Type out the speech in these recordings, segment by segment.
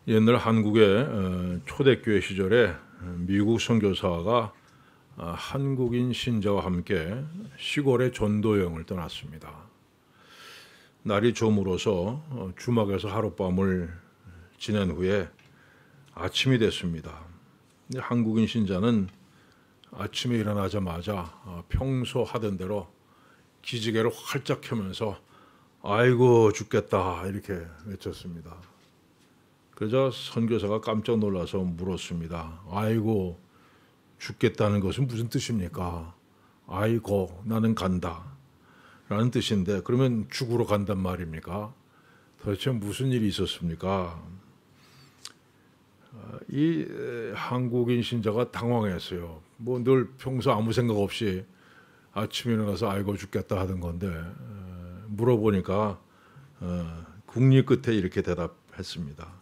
옛날 한국의 초대교회 시절에 미국 선교사가 한국인 신자와 함께 시골의 전도 여행을 떠났습니다. 날이 저물어서 주막에서 하룻밤을 지낸 후에 아침이 됐습니다. 한국인 신자는 아침에 일어나자마자 평소 하던 대로 기지개를 활짝 켜면서 아이고 죽겠다 이렇게 외쳤습니다. 그러자 선교사가 깜짝 놀라서 물었습니다. 아이고 죽겠다는 것은 무슨 뜻입니까? 아이고 나는 간다 라는 뜻인데 그러면 죽으러 간단 말입니까? 도대체 무슨 일이 있었습니까? 이 한국인 신자가 당황했어요. 뭐 늘 평소 아무 생각 없이 아침에 일어나서 아이고 죽겠다 하던 건데 물어보니까 국리 끝에 이렇게 대답했습니다.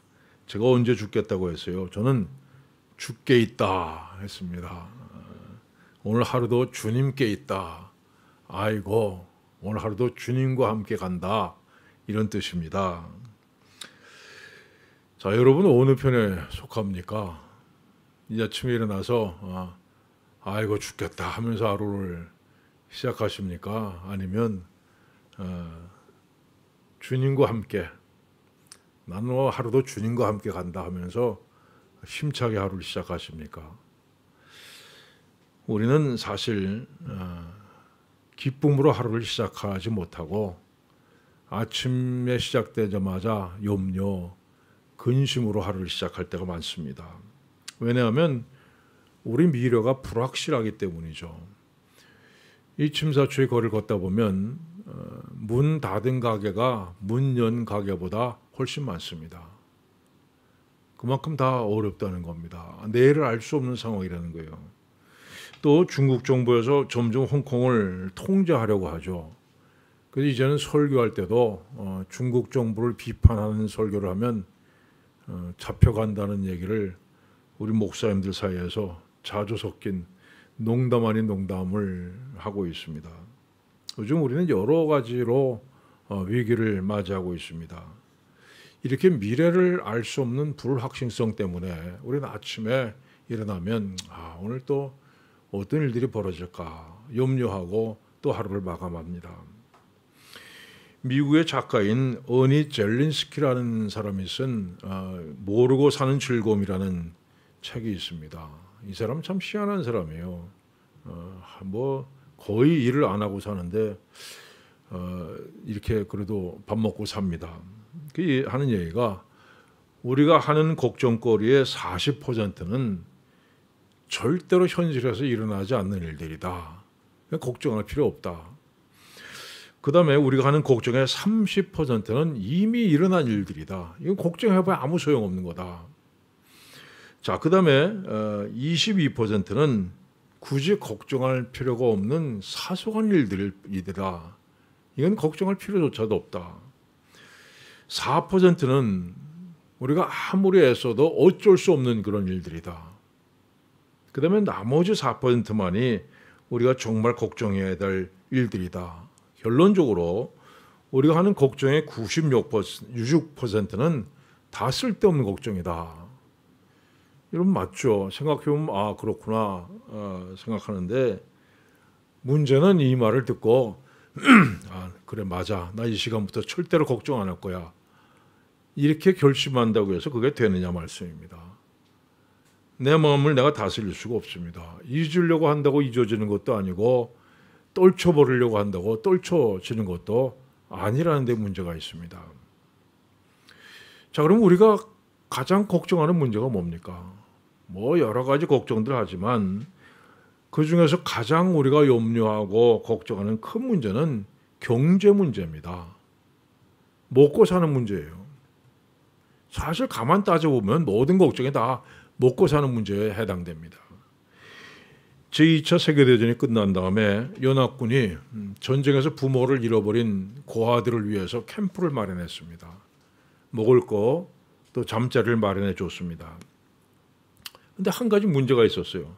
제가 언제 죽겠다고 했어요? 저는 죽게 있다 했습니다. 오늘 하루도 주님께 있다. 아이고 오늘 하루도 주님과 함께 간다. 이런 뜻입니다. 자, 여러분 어느 편에 속합니까? 이 아침에 일어나서 아이고 죽겠다 하면서 하루를 시작하십니까? 아니면 주님과 함께 나는 하루도 주님과 함께 간다 하면서 힘차게 하루를 시작하십니까? 우리는 사실 기쁨으로 하루를 시작하지 못하고 아침에 시작되자마자 염려, 근심으로 하루를 시작할 때가 많습니다. 왜냐하면 우리 미래가 불확실하기 때문이죠. 이 침사추의 거리를 걷다 보면 문 닫은 가게가 문 연 가게보다 훨씬 많습니다. 그만큼 다 어렵다는 겁니다. 내일을 알 수 없는 상황이라는 거예요. 또 중국 정부에서 점점 홍콩을 통제하려고 하죠. 그래서 이제는 설교할 때도 중국 정부를 비판하는 설교를 하면 잡혀간다는 얘기를 우리 목사님들 사이에서 자주 섞인 농담 아닌 농담을 하고 있습니다. 요즘 우리는 여러 가지로 위기를 맞이하고 있습니다. 이렇게 미래를 알 수 없는 불확실성 때문에 우리는 아침에 일어나면 오늘 또 어떤 일들이 벌어질까 염려하고 또 하루를 마감합니다. 미국의 작가인 어니 젤린스키라는 사람이 쓴 모르고 사는 즐거움이라는 책이 있습니다. 이 사람 참 희한한 사람이에요. 뭐 거의 일을 안 하고 사는데 이렇게 그래도 밥 먹고 삽니다. 그 하는 얘기가 우리가 하는 걱정거리의 40%는 절대로 현실에서 일어나지 않는 일들이다. 걱정할 필요 없다. 그 다음에 우리가 하는 걱정의 30%는 이미 일어난 일들이다. 이건 걱정해봐야 아무 소용없는 거다. 자, 그 다음에 22%는 굳이 걱정할 필요가 없는 사소한 일들이다. 이건 걱정할 필요조차도 없다. 4%는 우리가 아무리 애써도 어쩔 수 없는 그런 일들이다. 그 다음에 나머지 4%만이 우리가 정말 걱정해야 될 일들이다. 결론적으로 우리가 하는 걱정의 96%는 다 쓸데없는 걱정이다. 여러분 맞죠? 생각해보면 그렇구나 생각하는데 문제는 이 말을 듣고 그래 맞아 나 이 시간부터 절대로 걱정 안 할 거야 이렇게 결심한다고 해서 그게 되느냐 말씀입니다. 내 마음을 내가 다스릴 수가 없습니다. 잊으려고 한다고 잊어지는 것도 아니고 떨쳐버리려고 한다고 떨쳐지는 것도 아니라는 데 문제가 있습니다. 자, 그럼 우리가 가장 걱정하는 문제가 뭡니까? 뭐 여러 가지 걱정들 하지만 그 중에서 가장 우리가 염려하고 걱정하는 큰 문제는 경제 문제입니다. 먹고 사는 문제예요. 사실 가만 따져보면 모든 걱정이 다 먹고 사는 문제에 해당됩니다. 제2차 세계대전이 끝난 다음에 연합군이 전쟁에서 부모를 잃어버린 고아들을 위해서 캠프를 마련했습니다. 먹을 거 또 잠자리를 마련해 줬습니다. 그런데 한 가지 문제가 있었어요.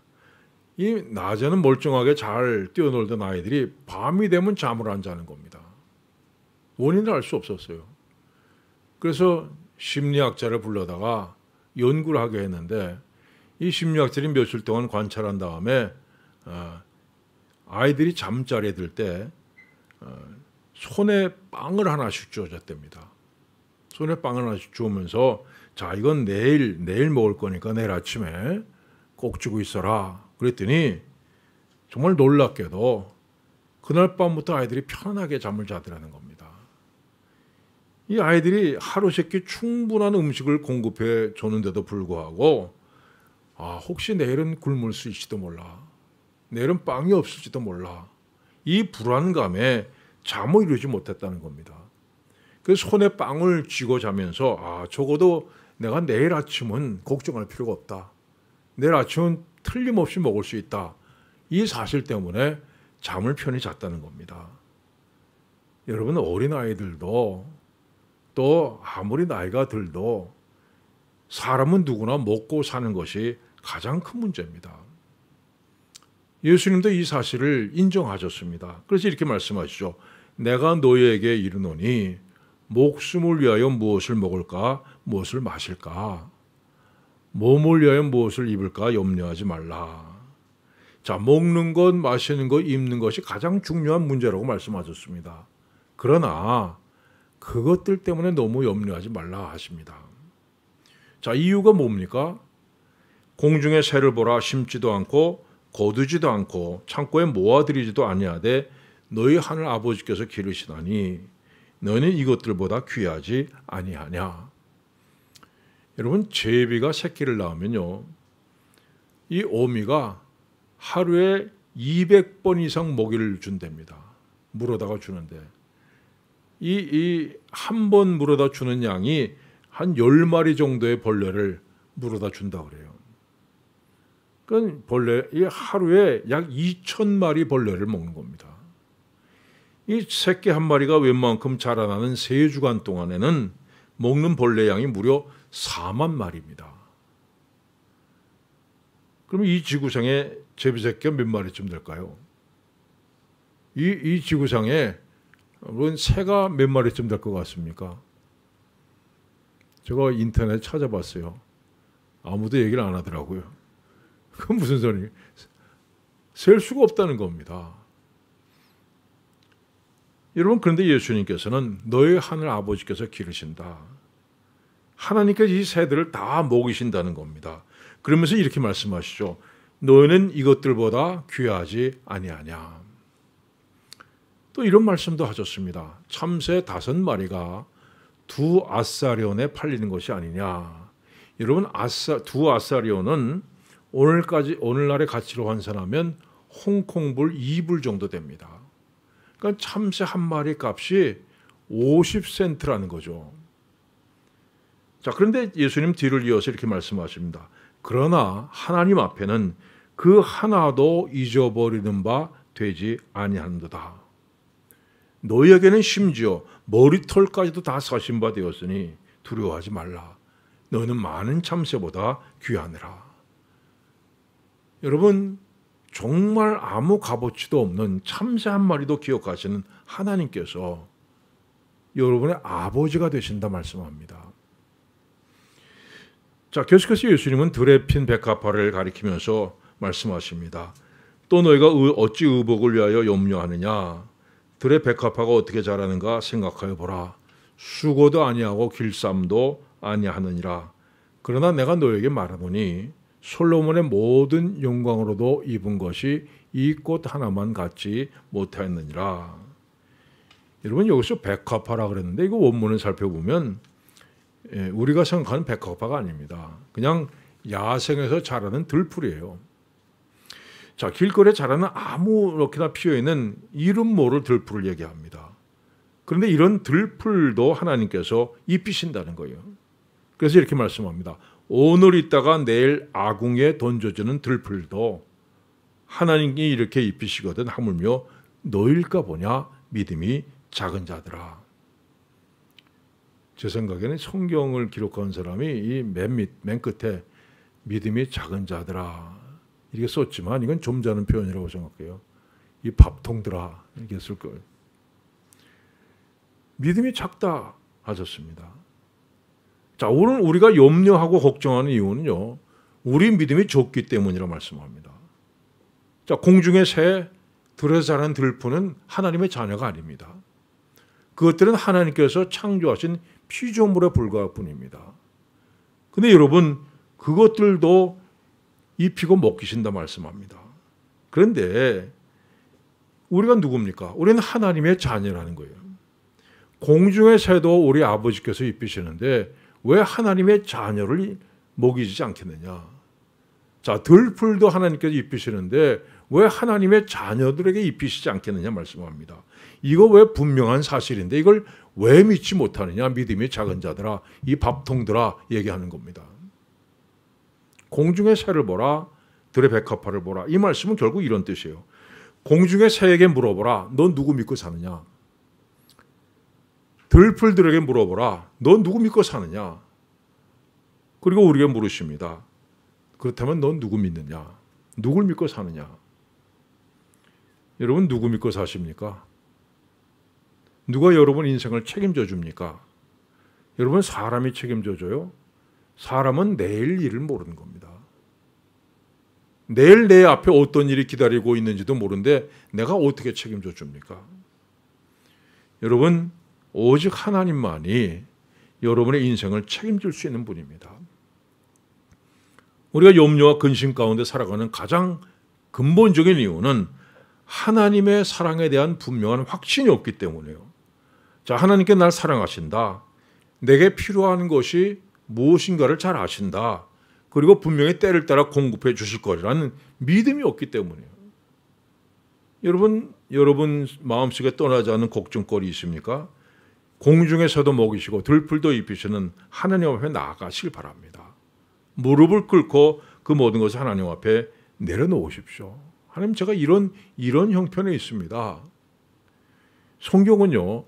이 낮에는 멀쩡하게 잘 뛰어놀던 아이들이 밤이 되면 잠을 안 자는 겁니다. 원인을 알 수 없었어요. 그래서 심리학자를 불러다가 연구를 하게 했는데 이 심리학자들이 며칠 동안 관찰한 다음에 아이들이 잠자리에 들 때 손에 빵을 하나씩 주어졌답니다. 손에 빵을 하나씩 주면서 자 이건 내일 먹을 거니까 내일 아침에 꼭 주고 있어라. 그랬더니 정말 놀랍게도 그날 밤부터 아이들이 편안하게 잠을 자더라는 겁니다. 이 아이들이 하루 세끼 충분한 음식을 공급해 줬는데도 불구하고 혹시 내일은 굶을 수 있을지도 몰라. 내일은 빵이 없을지도 몰라. 이 불안감에 잠을 이루지 못했다는 겁니다. 그래서 손에 빵을 쥐고 자면서 적어도 내가 내일 아침은 걱정할 필요가 없다. 내일 아침은 틀림없이 먹을 수 있다. 이 사실 때문에 잠을 편히 잤다는 겁니다. 여러분 어린아이들도 또 아무리 나이가 들도 사람은 누구나 먹고 사는 것이 가장 큰 문제입니다. 예수님도 이 사실을 인정하셨습니다. 그래서 이렇게 말씀하시죠. 내가 너희에게 이르노니 목숨을 위하여 무엇을 먹을까 무엇을 마실까 몸을 위하여 무엇을 입을까 염려하지 말라. 자, 먹는 것 마시는 것 입는 것이 가장 중요한 문제라고 말씀하셨습니다. 그러나 그것들 때문에 너무 염려하지 말라 하십니다. 자, 이유가 뭡니까? 공중의 새를 보라 심지도 않고 거두지도 않고 창고에 모아들이지도 아니하되 너희 하늘 아버지께서 기르시나니 너희는 이것들보다 귀하지 아니하냐. 여러분 제비가 새끼를 낳으면요 이 어미가 하루에 200번 이상 먹이를 준답니다. 물어다가 주는데 이 한 번 물어다 주는 양이 한 10마리 정도의 벌레를 물어다 준다 그래요. 그러니까 이 하루에 약 2,000마리 벌레를 먹는 겁니다. 이 새끼 한 마리가 웬만큼 자라나는 3주간 동안에는 먹는 벌레 양이 무려 4만 마리입니다. 그럼 이 지구상에 제비 새끼가 몇 마리쯤 될까요? 이 지구상에 새가 몇 마리쯤 될 것 같습니까? 제가 인터넷 찾아봤어요. 아무도 얘기를 안 하더라고요. 그건 무슨 소리예요? 셀 수가 없다는 겁니다. 여러분 그런데 예수님께서는 너희 하늘 아버지께서 기르신다. 하나님께서 이 새들을 다 먹이신다는 겁니다. 그러면서 이렇게 말씀하시죠. 너희는 이것들보다 귀하지 아니하냐. 또 이런 말씀도 하셨습니다. 참새 5마리가 2아사리온에 팔리는 것이 아니냐. 여러분 2아사리온은 오늘날의 가치로 환산하면 홍콩불 2불 정도 됩니다. 그러니까 참새 한 마리 값이 50센트라는 거죠. 자, 그런데 예수님 뒤를 이어서 이렇게 말씀하십니다. 그러나 하나님 앞에는 그 하나도 잊어버리는 바 되지 아니하는도다. 너희에게는 심지어 머리털까지도 다 사신 바 되었으니 두려워하지 말라. 너희는 많은 참새보다 귀하니라. 여러분 정말 아무 값어치도 없는 참새 한 마리도 기억하시는 하나님께서 여러분의 아버지가 되신다 말씀합니다. 자, 계속해서 예수님은 들에 핀 백합화를 가리키면서 말씀하십니다. 또 너희가 어찌 의복을 위하여 염려하느냐. 들의 백합화가 어떻게 자라는가 생각하여 보라. 수고도 아니하고 길쌈도 아니하느니라. 그러나 내가 너에게 말하노니 솔로몬의 모든 영광으로도 입은 것이 이 꽃 하나만 갖지 못하였느니라. 여러분 여기서 백합화라 그랬는데 이거 원문을 살펴보면 우리가 생각하는 백합화가 아닙니다. 그냥 야생에서 자라는 들풀이에요. 자, 길거리에 자라는 아무렇게나 피어있는 이름 모를 들풀을 얘기합니다. 그런데 이런 들풀도 하나님께서 입히신다는 거예요. 그래서 이렇게 말씀합니다. 오늘 있다가 내일 아궁이에 던져주는 들풀도 하나님이 이렇게 입히시거든 하물며 너일까 보냐 믿음이 작은 자들아. 제 생각에는 성경을 기록한 사람이 이 맨 끝에 믿음이 작은 자들아 이렇게 썼지만 이건 점잖은 표현이라고 생각해요. 이 밥통들아 이렇게 쓸 거예요. 믿음이 작다 하셨습니다. 자, 오늘 우리가 염려하고 걱정하는 이유는요, 우리 믿음이 적기 때문이라 말씀합니다. 자, 공중의 새, 들에서 자란 들풀은 하나님의 자녀가 아닙니다. 그것들은 하나님께서 창조하신 피조물에 불과할 뿐입니다. 근데 여러분, 그것들도 입히고 먹히신다 말씀합니다. 그런데 우리가 누굽니까? 우리는 하나님의 자녀라는 거예요. 공중의 새도 우리 아버지께서 입히시는데 왜 하나님의 자녀를 먹이지 않겠느냐? 자, 들풀도 하나님께서 입히시는데 왜 하나님의 자녀들에게 입히시지 않겠느냐 말씀합니다. 이거 왜 분명한 사실인데 이걸 왜 믿지 못하느냐? 믿음이 작은 자들아, 이 밥통들아 얘기하는 겁니다. 공중의 새를 보라, 들의 백합화를 보라. 이 말씀은 결국 이런 뜻이에요. 공중의 새에게 물어보라. 넌 누구 믿고 사느냐? 들풀들에게 물어보라. 넌 누구 믿고 사느냐? 그리고 우리에게 물으십니다. 그렇다면 넌 누구 믿느냐? 누굴 믿고 사느냐? 여러분, 누구 믿고 사십니까? 누가 여러분 인생을 책임져 줍니까? 여러분, 사람이 책임져 줘요? 사람은 내일 일을 모르는 겁니다. 내일 내 앞에 어떤 일이 기다리고 있는지도 모르는데 내가 어떻게 책임져 줍니까? 여러분, 오직 하나님만이 여러분의 인생을 책임질 수 있는 분입니다. 우리가 염려와 근심 가운데 살아가는 가장 근본적인 이유는 하나님의 사랑에 대한 분명한 확신이 없기 때문이에요. 자, 하나님께 날 사랑하신다. 내게 필요한 것이 무엇인가를 잘 아신다. 그리고 분명히 때를 따라 공급해 주실 거라는 믿음이 없기 때문이에요. 여러분 마음속에 떠나지 않는 걱정거리 있습니까? 공중에서도 먹이시고 들풀도 입히시는 하나님 앞에 나아가시길 바랍니다. 무릎을 꿇고 그 모든 것을 하나님 앞에 내려놓으십시오. 하나님, 제가 이런 형편에 있습니다. 성경은요,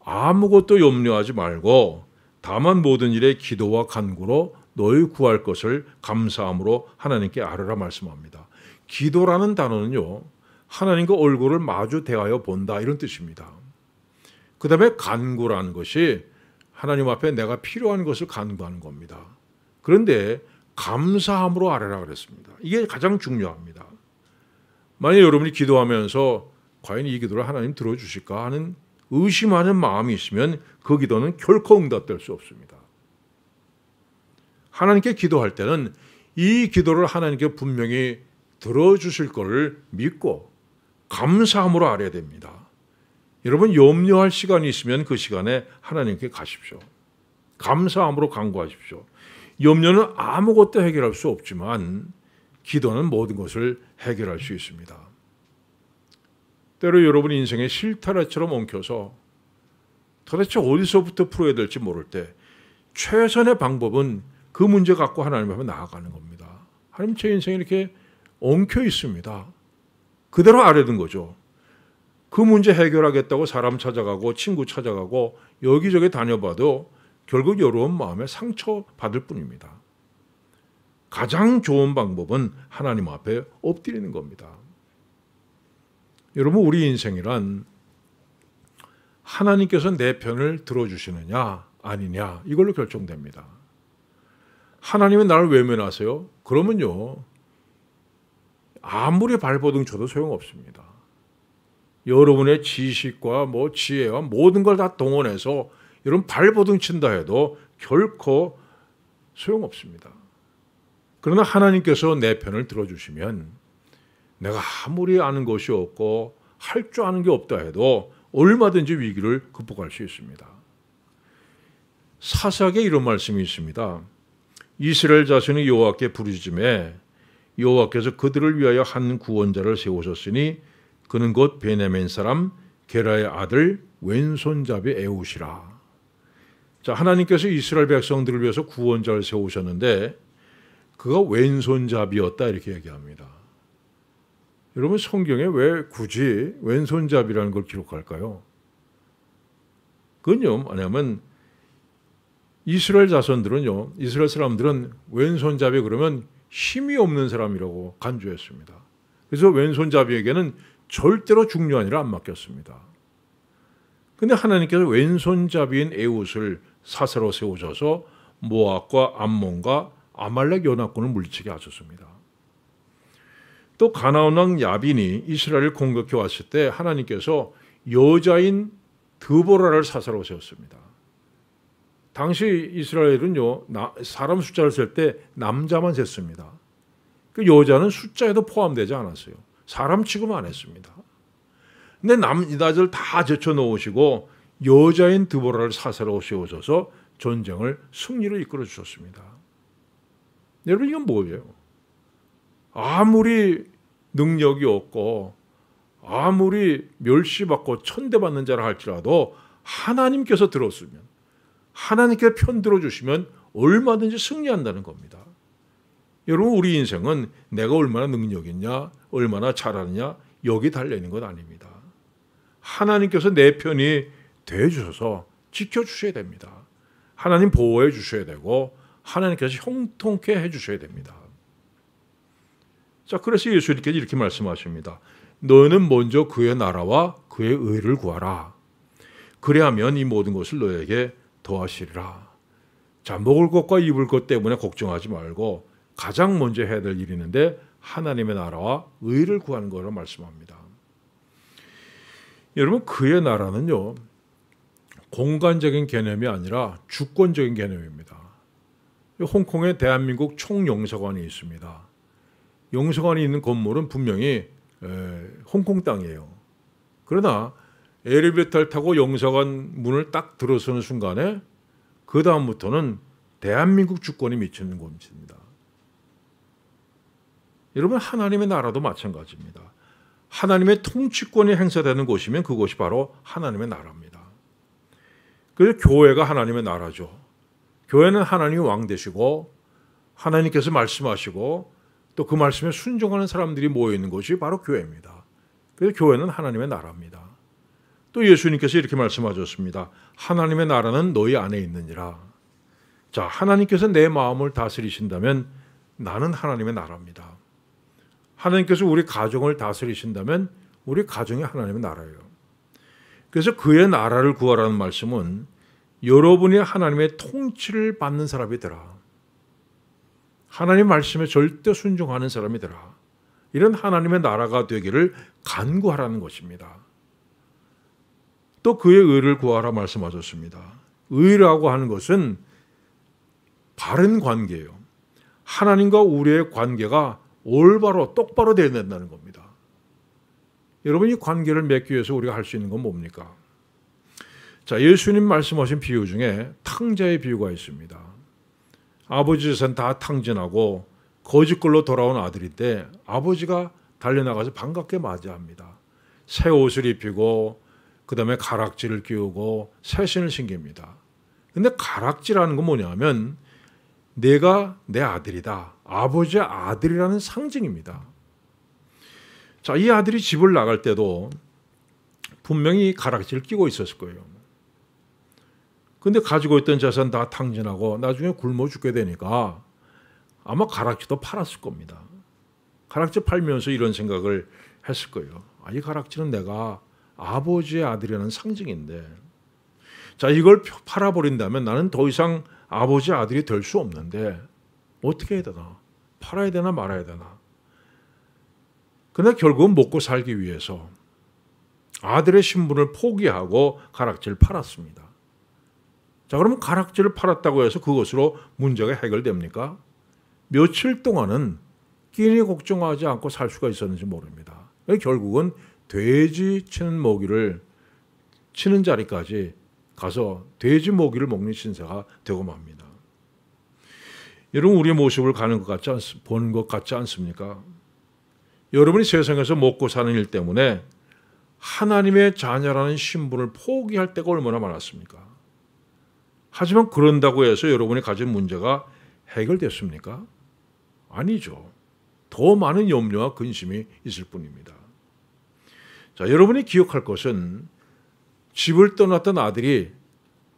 아무것도 염려하지 말고 다만 모든 일에 기도와 간구로 너희 구할 것을 감사함으로 하나님께 아뢰라 말씀합니다. 기도라는 단어는요, 하나님과 얼굴을 마주 대하여 본다 이런 뜻입니다. 그 다음에 간구라는 것이 하나님 앞에 내가 필요한 것을 간구하는 겁니다. 그런데 감사함으로 아뢰라 그랬습니다. 이게 가장 중요합니다. 만약 여러분이 기도하면서 과연 이 기도를 하나님 들어주실까 하는 의심하는 마음이 있으면 그 기도는 결코 응답될 수 없습니다. 하나님께 기도할 때는 이 기도를 하나님께 분명히 들어주실 것을 믿고 감사함으로 아뢰야 됩니다. 여러분, 염려할 시간이 있으면 그 시간에 하나님께 가십시오. 감사함으로 간구하십시오. 염려는 아무것도 해결할 수 없지만 기도는 모든 것을 해결할 수 있습니다. 때로 여러분 인생의 실타래처럼 엉켜서 도대체 어디서부터 풀어야 될지 모를 때 최선의 방법은 그 문제 갖고 하나님 앞에 나아가는 겁니다. 하나님, 제 인생이 이렇게 엉켜 있습니다. 그대로 아뢰는 거죠. 그 문제 해결하겠다고 사람 찾아가고 친구 찾아가고 여기저기 다녀봐도 결국 여러분 마음에 상처받을 뿐입니다. 가장 좋은 방법은 하나님 앞에 엎드리는 겁니다. 여러분, 우리 인생이란 하나님께서 내 편을 들어주시느냐 아니냐 이걸로 결정됩니다. 하나님은 나를 외면하세요? 그러면요, 아무리 발버둥 쳐도 소용없습니다. 여러분의 지식과 지혜와 모든 걸 다 동원해서 여러분 발버둥 친다 해도 결코 소용없습니다. 그러나 하나님께서 내 편을 들어주시면 내가 아무리 아는 것이 없고 할 줄 아는 게 없다 해도 얼마든지 위기를 극복할 수 있습니다. 사사기에 이런 말씀이 있습니다. 이스라엘 자손이 여호와께 부르짖음에 여호와께서 그들을 위하여 한 구원자를 세우셨으니 그는 곧 베냐민 사람 게라의 아들 왼손잡이 에훗이라. 자, 하나님께서 이스라엘 백성들을 위해서 구원자를 세우셨는데 그가 왼손잡이였다 이렇게 얘기합니다. 여러분, 성경에 왜 굳이 왼손잡이라는 걸 기록할까요? 그건요, 뭐냐면 이스라엘 자손들은요, 이스라엘 사람들은 왼손잡이 그러면 힘이 없는 사람이라고 간주했습니다. 그래서 왼손잡이에게는 절대로 중요한 일을 안 맡겼습니다. 그런데 하나님께서 왼손잡이인 에훗을 사사로 세우셔서 모압과 암몬과 아말렉 연합군을 물리치게 하셨습니다. 또 가나안 왕 야빈이 이스라엘을 공격해 왔을 때 하나님께서 여자인 드보라를 사사로 세웠습니다. 당시 이스라엘은요, 사람 숫자를 셀 때 남자만 셌습니다. 그 여자는 숫자에도 포함되지 않았어요. 사람 취급 안 했습니다. 근데 남자들 다 제쳐 놓으시고 여자인 드보라를 사사로 세우셔서 전쟁을 승리로 이끌어 주셨습니다. 여러분, 이건 뭐예요? 아무리 능력이 없고 아무리 멸시받고 천대받는 자라 할지라도 하나님께서 들었으면, 하나님께 편 들어주시면 얼마든지 승리한다는 겁니다. 여러분, 우리 인생은 내가 얼마나 능력 있냐, 얼마나 잘하느냐 여기 달려있는 것 아닙니다. 하나님께서 내 편이 되어주셔서 지켜주셔야 됩니다. 하나님 보호해 주셔야 되고 하나님께서 형통케 해주셔야 됩니다. 자, 그래서 예수님께서 이렇게 말씀하십니다. 너는 먼저 그의 나라와 그의 의를 구하라. 그래야면 이 모든 것을 너에게 더하시리라. 자, 먹을 것과 입을 것 때문에 걱정하지 말고 가장 먼저 해야 될 일이 있는데 하나님의 나라와 의를 구하는 거라고 말씀합니다. 여러분, 그의 나라는요, 공간적인 개념이 아니라 주권적인 개념입니다. 홍콩에 대한민국 총영사관이 있습니다. 영사관이 있는 건물은 분명히 홍콩 땅이에요. 그러나 엘리베이터를 타고 영사관 문을 딱 들어서는 순간에 그 다음부터는 대한민국 주권이 미치는 곳입니다. 여러분, 하나님의 나라도 마찬가지입니다. 하나님의 통치권이 행사되는 곳이면 그곳이 바로 하나님의 나라입니다. 그래서 교회가 하나님의 나라죠. 교회는 하나님이 왕 되시고 하나님께서 말씀하시고 또 그 말씀에 순종하는 사람들이 모여있는 곳이 바로 교회입니다. 그래서 교회는 하나님의 나라입니다. 또 예수님께서 이렇게 말씀하셨습니다. 하나님의 나라는 너희 안에 있느니라. 자, 하나님께서 내 마음을 다스리신다면 나는 하나님의 나라입니다. 하나님께서 우리 가정을 다스리신다면 우리 가정이 하나님의 나라예요. 그래서 그의 나라를 구하라는 말씀은 여러분이 하나님의 통치를 받는 사람이 되라. 하나님 말씀에 절대 순종하는 사람이 되라. 이런 하나님의 나라가 되기를 간구하라는 것입니다. 또 그의 의를 구하라 말씀하셨습니다. 의라고 하는 것은 바른 관계예요. 하나님과 우리의 관계가 올바로 똑바로 되어야 된다는 겁니다. 여러분, 이 관계를 맺기 위해서 우리가 할 수 있는 건 뭡니까? 자, 예수님 말씀하신 비유 중에 탕자의 비유가 있습니다. 아버지 재산 다 탕진하고 거짓걸로 돌아온 아들인데 아버지가 달려나가서 반갑게 맞이합니다. 새 옷을 입히고 그 다음에 가락지를 끼우고 새신을 신깁니다. 근데 가락지라는 건 뭐냐면 내가 내 아들이다. 아버지의 아들이라는 상징입니다. 자, 이 아들이 집을 나갈 때도 분명히 가락지를 끼고 있었을 거예요. 근데 가지고 있던 재산 다 탕진하고 나중에 굶어 죽게 되니까 아마 가락지도 팔았을 겁니다. 가락지 팔면서 이런 생각을 했을 거예요. 아, 이 가락지는 내가 아버지의 아들이라는 상징인데, 자, 이걸 팔아버린다면 나는 더 이상 아버지의 아들이 될 수 없는데 어떻게 해야 되나? 팔아야 되나 말아야 되나? 그러나 결국은 먹고 살기 위해서 아들의 신분을 포기하고 가락지를 팔았습니다. 자, 그러면 가락지를 팔았다고 해서 그것으로 문제가 해결됩니까? 며칠 동안은 끼니 걱정하지 않고 살 수가 있었는지 모릅니다. 결국은 돼지 치는 먹이를 치는 자리까지 가서 돼지 먹이를 먹는 신세가 되고 맙니다. 여러분, 우리의 모습을 보는 것 같지 않습니까? 여러분이 세상에서 먹고 사는 일 때문에 하나님의 자녀라는 신분을 포기할 때가 얼마나 많았습니까? 하지만 그런다고 해서 여러분이 가진 문제가 해결됐습니까? 아니죠. 더 많은 염려와 근심이 있을 뿐입니다. 자, 여러분이 기억할 것은 집을 떠났던 아들이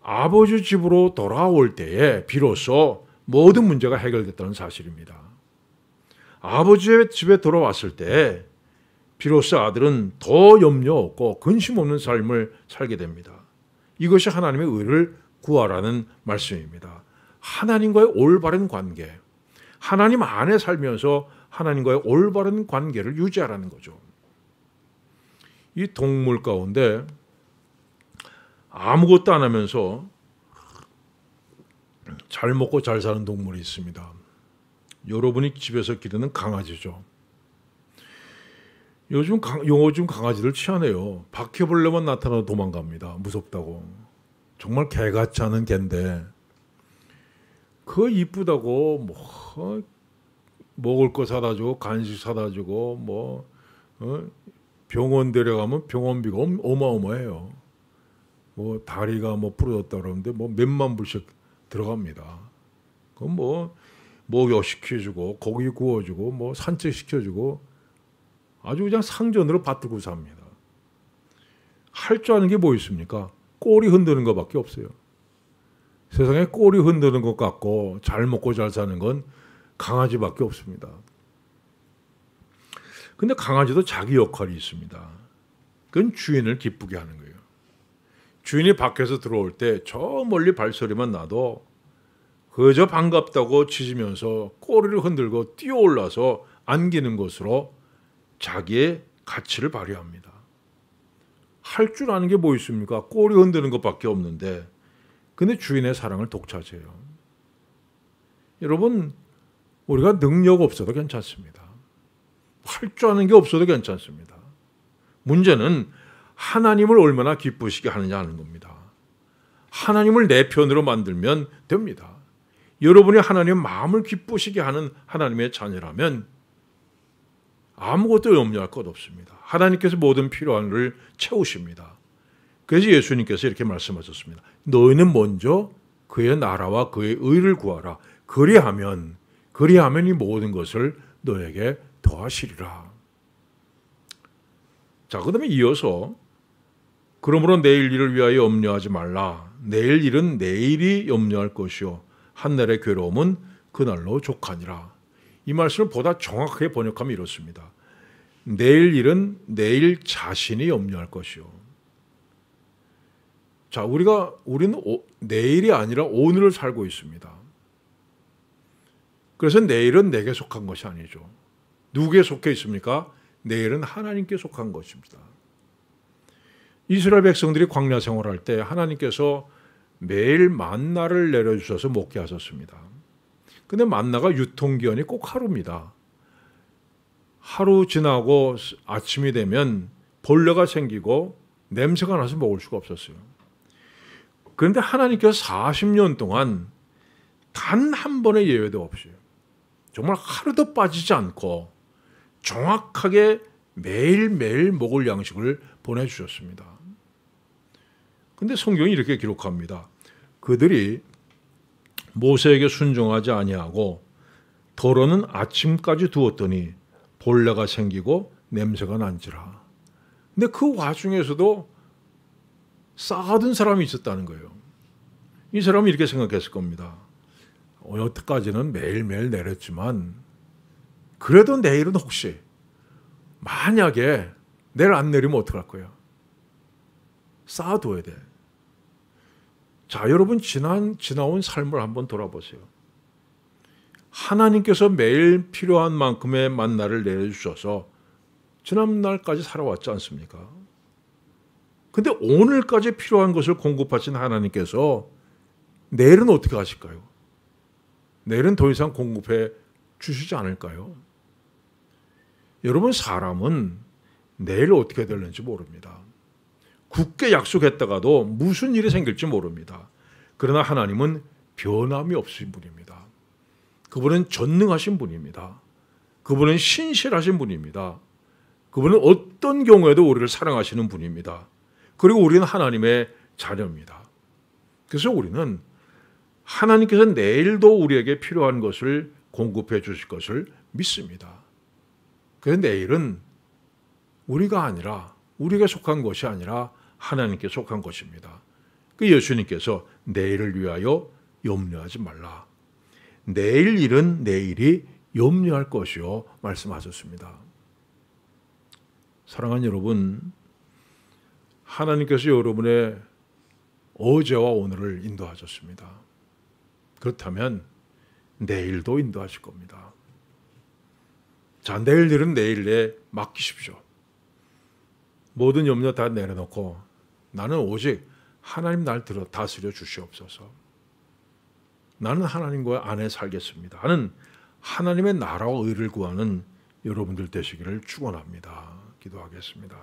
아버지 집으로 돌아올 때에 비로소 모든 문제가 해결됐다는 사실입니다. 아버지의 집에 돌아왔을 때 비로소 아들은 더 염려 없고 근심 없는 삶을 살게 됩니다. 이것이 하나님의 의를 구하라는 말씀입니다. 하나님과의 올바른 관계, 하나님 안에 살면서 하나님과의 올바른 관계를 유지하라는 거죠. 이 동물 가운데 아무것도 안 하면서 잘 먹고 잘 사는 동물이 있습니다. 여러분이 집에서 기르는 강아지죠. 요즘 강아지들 희한해요. 바퀴벌레만 나타나도 도망갑니다. 무섭다고. 정말 개같이 하는 개인데 그 이쁘다고 뭐 먹을 거 사다 주고 간식 사다 주고 뭐 병원 데려가면 병원비가 어마어마해요. 뭐 다리가 뭐 부러졌다 그러는데 뭐 몇만 불씩 들어갑니다. 그럼 뭐 목욕 시켜주고 고기 구워주고 뭐 산책 시켜주고 아주 그냥 상전으로 받들고 삽니다. 할 줄 아는 게 뭐 있습니까? 꼬리 흔드는 것밖에 없어요. 세상에 꼬리 흔드는 것 같고 잘 먹고 잘 사는 건 강아지밖에 없습니다. 근데 강아지도 자기 역할이 있습니다. 그건 주인을 기쁘게 하는 거예요. 주인이 밖에서 들어올 때 저 멀리 발소리만 나도 그저 반갑다고 짖으면서 꼬리를 흔들고 뛰어올라서 안기는 것으로 자기의 가치를 발휘합니다. 할 줄 아는 게 뭐 있습니까? 꼬리 흔드는 것밖에 없는데 근데 주인의 사랑을 독차지해요. 여러분, 우리가 능력 없어도 괜찮습니다. 할 줄 아는 게 없어도 괜찮습니다. 문제는 하나님을 얼마나 기쁘시게 하느냐 하는 겁니다. 하나님을 내 편으로 만들면 됩니다. 여러분이 하나님의 마음을 기쁘시게 하는 하나님의 자녀라면 아무것도 염려할 것 없습니다. 하나님께서 모든 필요한 것을 채우십니다. 그래서 예수님께서 이렇게 말씀하셨습니다. 너희는 먼저 그의 나라와 그의 의를 구하라. 그리하면 이 모든 것을 너에게 더하시리라. 자, 그다음에 이어서 그러므로 내일 일을 위하여 염려하지 말라. 내일 일은 내일이 염려할 것이요 한날의 괴로움은 그날로 족하니라. 이 말씀을 보다 정확하게 번역하면 이렇습니다. 내일 일은 내일 자신이 염려할 것이요. 자, 우리는 내일이 아니라 오늘을 살고 있습니다. 그래서 내일은 내게 속한 것이 아니죠. 누구에 속해 있습니까? 내일은 하나님께 속한 것입니다. 이스라엘 백성들이 광야 생활할 때 하나님께서 매일 만나를 내려주셔서 먹게 하셨습니다. 근데 만나가 유통기한이 꼭 하루입니다. 하루 지나고 아침이 되면 벌레가 생기고 냄새가 나서 먹을 수가 없었어요. 그런데 하나님께서 40년 동안 단 한 번의 예외도 없이 정말 하루도 빠지지 않고 정확하게 매일매일 먹을 양식을 보내주셨습니다. 그런데 성경이 이렇게 기록합니다. 그들이 모세에게 순종하지 아니하고 더러는 아침까지 두었더니 벌레가 생기고 냄새가 난지라. 근데 그 와중에서도 쌓아둔 사람이 있었다는 거예요. 이 사람은 이렇게 생각했을 겁니다. 여태까지는 매일매일 내렸지만 그래도 내일은 혹시 만약에 내일 안 내리면 어떡할 거야? 쌓아둬야 돼. 자, 여러분 지나온 삶을 한번 돌아보세요. 하나님께서 매일 필요한 만큼의 만나를 내려주셔서 지난날까지 살아왔지 않습니까? 근데 오늘까지 필요한 것을 공급하신 하나님께서 내일은 어떻게 하실까요? 내일은 더 이상 공급해 주시지 않을까요? 여러분, 사람은 내일 어떻게 될는지 모릅니다. 굳게 약속했다가도 무슨 일이 생길지 모릅니다. 그러나 하나님은 변함이 없으신 분입니다. 그분은 전능하신 분입니다. 그분은 신실하신 분입니다. 그분은 어떤 경우에도 우리를 사랑하시는 분입니다. 그리고 우리는 하나님의 자녀입니다. 그래서 우리는 하나님께서 내일도 우리에게 필요한 것을 공급해 주실 것을 믿습니다. 그래서 내일은 우리가 아니라, 우리에게 속한 것이 아니라 하나님께 속한 것입니다. 그 예수님께서 내일을 위하여 염려하지 말라. 내일 일은 내일이 염려할 것이요 말씀하셨습니다. 사랑하는 여러분, 하나님께서 여러분의 어제와 오늘을 인도하셨습니다. 그렇다면 내일도 인도하실 겁니다. 자, 내일 일은 내일에 맡기십시오. 모든 염려 다 내려놓고 나는 오직 하나님 날 들어 다스려 주시옵소서. 나는 하나님과 안에 살겠습니다 하는 하나님의 나라와 의를 구하는 여러분들 되시기를 축원합니다. 기도하겠습니다.